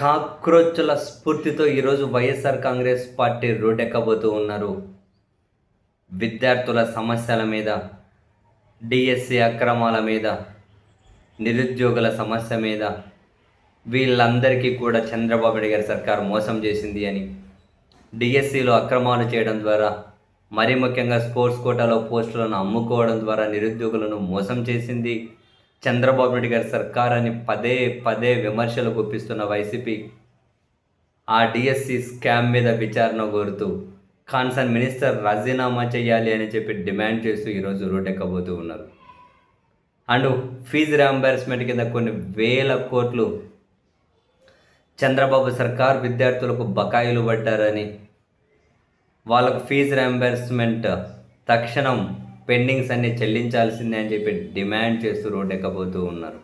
కాక్రోచ్ల స్ఫూర్తితో ఈరోజు వైఎస్ఆర్ కాంగ్రెస్ పార్టీ రోడ్డెక్కబోతూ ఉన్నారు. విద్యార్థుల సమస్యల మీద, డిఎస్సి అక్రమాల మీద, నిరుద్యోగుల సమస్య మీద వీళ్ళందరికీ కూడా చంద్రబాబు నాయుడు గారి సర్కారు మోసం చేసింది అని, డిఎస్సిలో అక్రమాలు చేయడం ద్వారా, మరీ ముఖ్యంగా స్పోర్ట్స్ కోటాలో పోస్టులను అమ్ముకోవడం ద్వారా నిరుద్యోగులను మోసం చేసింది చంద్రబాబు నాయుడు గారి సర్కార్ అని పదే పదే విమర్శలు గుప్పిస్తున్న వైసీపీ ఆ డిఎస్సి స్కామ్ మీద విచారణ కోరుతూ కాన్సర్న్ మినిస్టర్ రాజీనామా చేయాలి అని చెప్పి డిమాండ్ చేస్తూ ఈరోజు రోడ్డెక్కబోతూ ఉన్నారు. అండ్ ఫీజు రియంబర్స్మెంట్ కింద కొన్ని వేల కోట్లు చంద్రబాబు సర్కార్ విద్యార్థులకు బకాయిలు పడ్డారని, వాళ్ళకు ఫీజు రియంబర్స్మెంట్ తక్షణం పెండింగ్స్ అన్నీ చెల్లించాల్సిందే అని చెప్పి డిమాండ్ చేస్తూ రోడ్డెక్కబోతూ ఉన్నారు.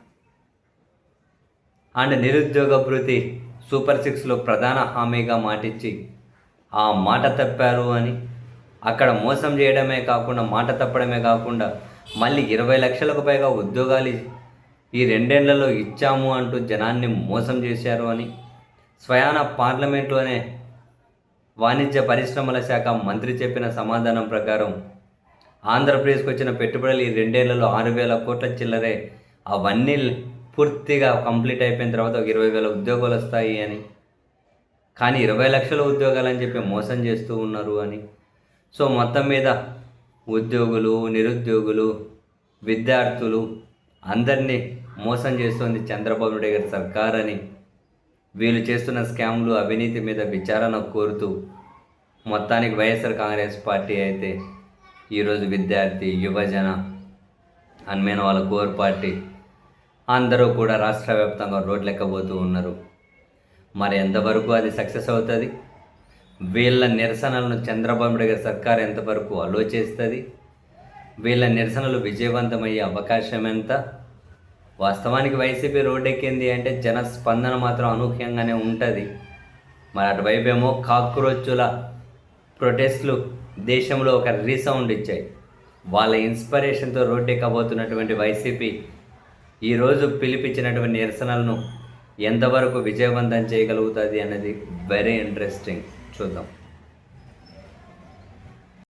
అండ్ నిరుద్యోగ భృతి సూపర్ 6లో ప్రధాన హామీగా మాటిచ్చి ఆ మాట తప్పారు అని, అక్కడ మోసం చేయడమే కాకుండా, మాట తప్పడమే కాకుండా మళ్ళీ 20 లక్షలకు పైగా ఉద్యోగాలు ఈ 2 ఏళ్లలో ఇచ్చాము అంటూ జనాన్ని మోసం చేశారు అని, స్వయాన పార్లమెంట్లోనే వాణిజ్య పరిశ్రమల శాఖ మంత్రి చెప్పిన సమాధానం ప్రకారం ఆంధ్రప్రదేశ్కి వచ్చిన పెట్టుబడులు ఈ 2 ఏళ్లలో 6,000 కోట్ల చిల్లరే, అవన్నీ పూర్తిగా కంప్లీట్ అయిపోయిన తర్వాత ఒక 20,000 ఉద్యోగాలు వస్తాయి అని, కానీ 20 లక్షల ఉద్యోగాలు అని చెప్పి మోసం చేస్తూ ఉన్నారు అని. సో మొత్తం మీద ఉద్యోగులు, నిరుద్యోగులు, విద్యార్థులు అందరినీ మోసం చేస్తుంది చంద్రబాబు నాయుడు గారి సర్కార్ అని, వీళ్ళు చేస్తున్న స్కామ్లు, అవినీతి మీద విచారణ కోరుతూ మొత్తానికి వైఎస్ఆర్ కాంగ్రెస్ పార్టీ అయితే ఈరోజు విద్యార్థి, యువజన, అన్మైన వాళ్ళ కోర్ పార్టీ అందరూ కూడా రాష్ట్ర వ్యాప్తంగా రోడ్లెక్కబోతూ ఉన్నారు. మరి ఎంతవరకు అది సక్సెస్ అవుతుంది? వీళ్ళ నిరసనలను చంద్రబాబు నాయుడు గారి సర్కార్ ఎంతవరకు ఆలోచిస్తుంది? వీళ్ళ నిరసనలు విజయవంతమయ్యే అవకాశం ఎంత? వాస్తవానికి వైసీపీ రోడ్డెక్కింది అంటే జన స్పందన మాత్రం అనూహ్యంగానే ఉంటుంది. మరి అటువైపు ఏమో కాక్రోచ్ల ప్రొటెస్ట్లు దేశంలో ఒక రీసౌండ్ ఇచ్చాయి. వాళ్ళ ఇన్స్పిరేషన్తో రోడ్డెక్కబోతున్నటువంటి వైసీపీ ఈరోజు పిలిపించినటువంటి నిరసనలను ఎంతవరకు విజయవంతం చేయగలుగుతుంది అన్నది వెరీ ఇంట్రెస్టింగ్. చూద్దాం.